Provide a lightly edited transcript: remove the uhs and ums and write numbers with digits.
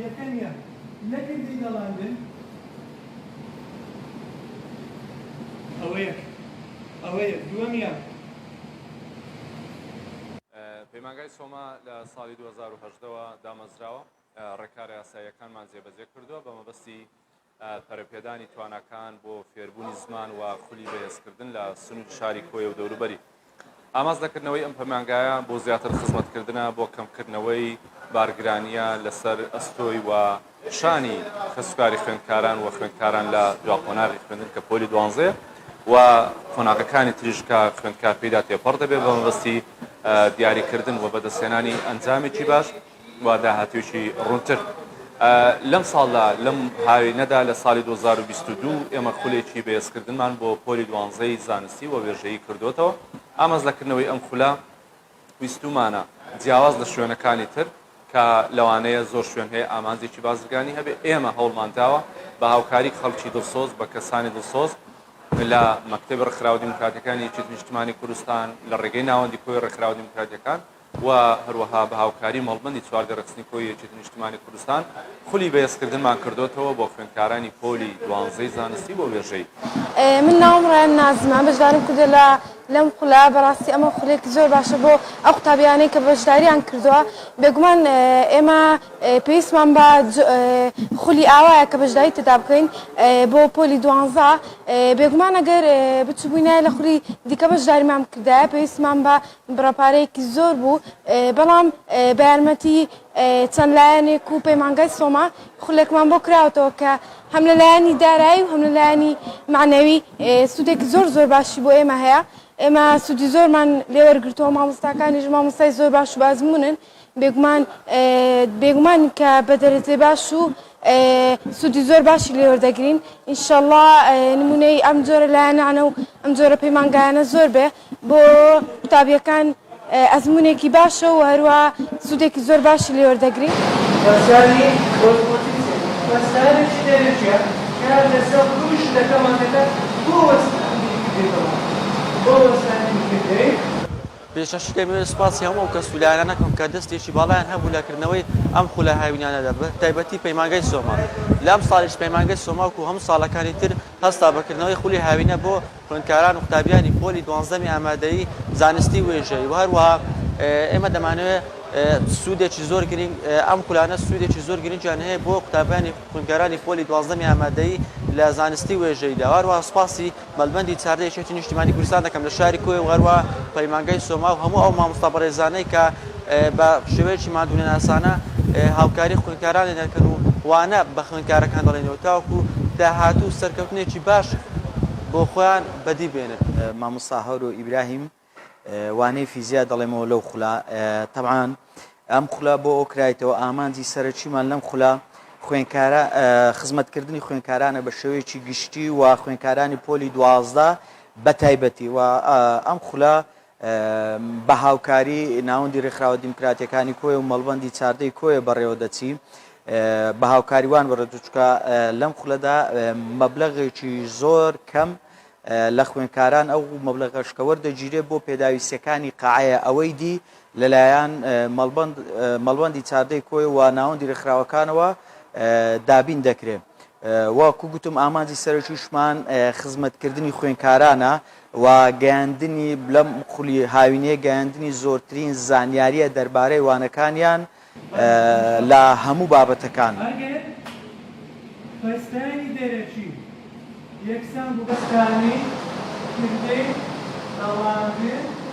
یەکەمیە نەکردی دەڵاندن ئەوەیە دووەمیە پەیمانگای سۆما لە ساڵی 2010ەوە دامەزراوە ڕێکارە یاساییەکانمان جێبەجێ کردووە بە مەبەستی پەرەپێدانی توانەکان بۆ فێربوونی زمان و خولی بەهێزکردن لە سنووری شاری کۆیە و دەوروبەری ئامانجدەکردنەوەی ئەم پەیمانگایە بۆ زیاتر خزمەتکردنە بۆ کەمکردنەوەی بارگرانیە لەسەر ئەستۆی و شانی کەسوکاری خوێندکاران و خوێندکاران لە دواقۆناغی خوێندن کە پۆلی 12 و قۆناغەکانی تریژکە خوێندکار پێدا تێپەڕ دەبێت بە مەبەستی دیاریکردن و بەدەستێنانی ئەنجامێکی باش و داهاتوێکی ڕوونتر لەم ساڵدا لەم هاوینەدا لە ساڵی 2022 ئێمە خولێکی بەهێزکردنمان بۆ پۆلی 12 زانستی و وێژەیی کردوتەوە ئامانجدەکردنەوەی ئەم خولە ویستومانە جیاواز لە شوێنەکانی تر کە لەوانەیە زۆر شوێن هەیە ئامانجێکی بازرگانی هەبێ ئێمە هەوڵمانداوە بە هاوکاری خەڵکی دڵسۆز بە کەسانی دڵسۆز لە مەکتەبی ڕێکخراوە دیموکراتیەکانی یەکێتی نیشتیمانی کوردستان لە ڕێگەی ناوەندی کۆی ڕێکخراوە دیموکراتیەکان و هەروەها بە هاوکاری مەڵبەندی چواردە ڕێکخستنی کۆی یەکێتی نیشتیمانی کوردستان خولی بەهێزکردنمان کردوتەوە بۆ خوێندکارانی پۆلی 12 زانستی بۆ وێژەی من ناوم ڕایان نازمە بەشدارم کردو لەم خولا بەڕاستی ئەمە خولێکی زۆر باشە بۆ ئەو قوتابیانەی کە بەشداریان کردووە بێگومان ئێمە پێویستمان بە خولی ئاوایە کە بەشداری تێدا بکەین بۆ پۆلی 12 بێگومان ئەگەر بچبووینە لە خولی دیکە بەشداریمان کردایە پێویستمان بە بڕەپارەیەکی زۆر بوو بەڵام بە یارمەتی چەند لایەنێک و پەیمانگای سۆما خولێکمان بۆ کراوەتەوە کە هەم لە لایەنی دارایی و هەم لە لایەنی معنەوی سوودێکی زۆر باشی بۆ ئێمە هەیە ئێمە سوودی زۆرمان لێوەرگرتەوە مامۆستاکانیش مامۆستای زۆر باش و بازمونن بێگومان کە بە دەرەجەی باش و سوودی زۆر باشی لێوەردەگرین ئینشەڵڵا نمونەی ئەم جۆرە لایەنانە و ئەم جۆرە پەیمانگایانە زۆر بێ بۆ قوتابیەکان ئەزمونێکی باشە و هەروە سوودێکی زۆر باشی لێوەردەگرین وەسایلێکی دەرەجە کە لەسەر ڕووش دەکەمانەکە بۆ وەسایلی پێشەشکەمێ سپاسی هەموو کەس و لایەنانەکەم کە دەستێکی باڵیان هەبوو لەکردنەوەی ئەم خولە هاوینانەدا تایبەتی پەیمانگای سۆما لەم ساڵیش پەیمانگای سۆما و هەموو ساڵەکانی تر هەستا بەکردنەوەی خولی هاوینە بۆ خوێندکاران و قوتابیانی پۆلی 12 ئامادەیی زانستی وێژەی و هەروەها ئێمە دەمانەوێت سوودێکی زۆر گرنگ ئەم خولانە سوودێکی زۆر گرنگیان هەیە بۆ قوتابیانی خوێندکارانی پۆلی 12 ئامادەیی لە زانستی وێژەیدا هەروەها سوپاسی مەلبەندی چاردە یەکێتی نیشتیمانی کوردستان دەکەم لە شاری کۆی و هەروەها پەیمانگای سۆما و هەموو ئەو مامۆستا بەڕێزانەی کە بە شێوەیەکی مادوونەناسانە هاوکاری خوێندکارانی دەکەن و وانە بە خوێندکارەکان دەڵێنەوە تاوەکو داهاتوو سەرکەوتنێکی باش بۆ خۆیان بەدی بێنن مامۆستا هەورۆ ئیبراهیم وانەی فیزیا دەڵێمەوە لەو خولا طبعاً ئەم خولا بۆ ئۆکرایتەوە ئامانجی سەرەکیمان لەم خولا خوێندکارە خزمەتکردنی خوێندکارانە بە شێوەیەکی گشتی و خوێندکارانی پۆلی 12 بە تایبەتی و ئەم خولا بە هاوکاری ناوەندی ڕێکخراوە دیموکراتیەکانی کۆیە و مەڵبەندی چاردەی کۆیە بەڕێوە دەچی بە هاوکاریوان بەڕێوەچکە لەم خولەدا مەبلەغێکی زۆر کەم لە خوێندکاران ئەو مەبلەغەشکە وەردەگیرێ بۆ پێداویستەکانی قاعەیە ئەوەی دی لەلایەن مەڵبەندی چاردەی کۆی و ناوەندی ڕێکخراوەکانەوە دابین دەکرێت واکو گوتم ئامانجی سەرەکیشمان خزمەتکردنی خوێندکارانە و گەیاندنی لەم خولی هاوینەیە گەیاندنی زۆرترین زانیاریە دەربارەی وانەکانیان لە هەموو بابەتەکان خۆستانی دەرەکی یەکسان بوو بەستانی کردەی ئەڵاندن